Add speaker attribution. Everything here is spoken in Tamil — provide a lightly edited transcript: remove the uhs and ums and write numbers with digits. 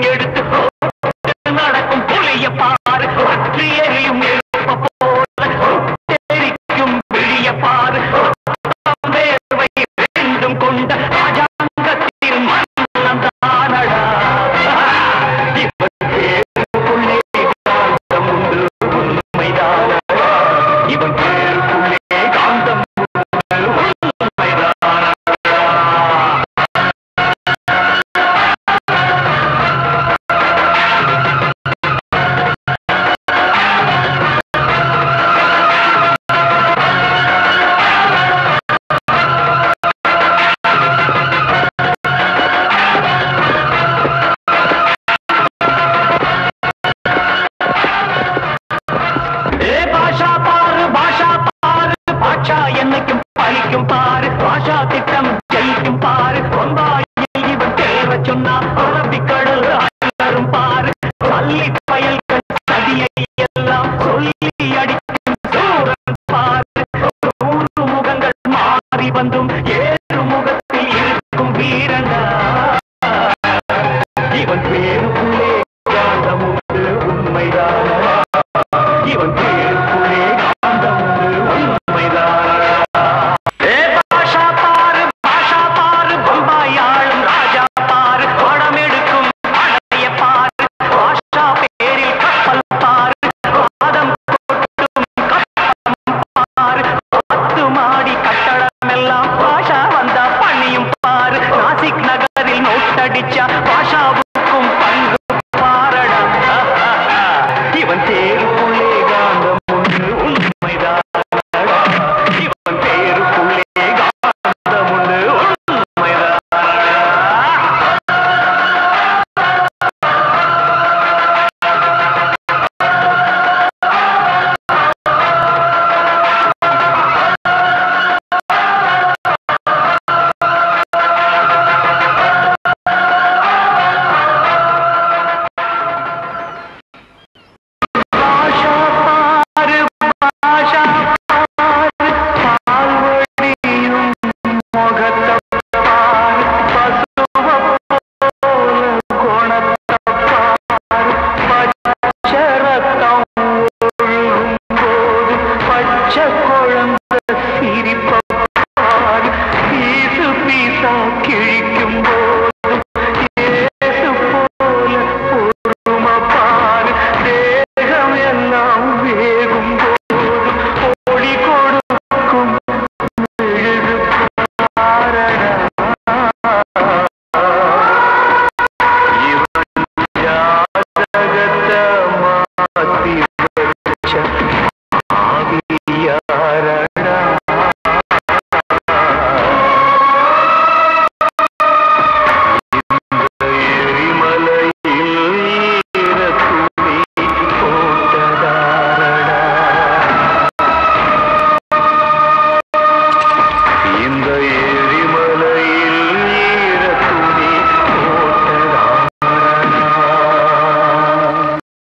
Speaker 1: எடுத்து நடக்கும் புலிய பாரு பற்றி எரியும் தெரிக்கும் விழிய பாரு வேர்வை ரெண்டும் கொண்ட ராஜாங்கத்தின் மன்னன் தானடா இவன் பேருக்குள்ளே காந்தம் உண்டு உண்மைதானடா இவன் பேருக்குள்ளே காந்தம் என்னைக்கும் பழிக்கும் பாரு பாஷா திட்டம் ஜெயிக்கும் பாரு பொம்பாயில் இவன் தேவை சொன்னா அரபிக்கடல் அலரும் பாரு பள்ளி பயல்கள் சதியை எல்லாம் சொல்லி அடிக்கும் சூரன் பாரு 100 முகங்கள் மாறி வந்தும் 7 முகத்தில் இருக்கும் வீரனா இவன் பேருக்குள்ளே காந்தம் உண்டு உண்மைதான் இவன் பேருக்குள்ளே காந்தம் உண்டு உண்மைதான் நகரில் நோட்டடிச்சா பாஷாவுக்கும் பங்கு பாரடா இவன் தேருக்குள்ளே காந்தம் உண்டு உண்மைதான் இவன் தேருக்குள்ளே காந்தம் உண்டு உண்மைதான்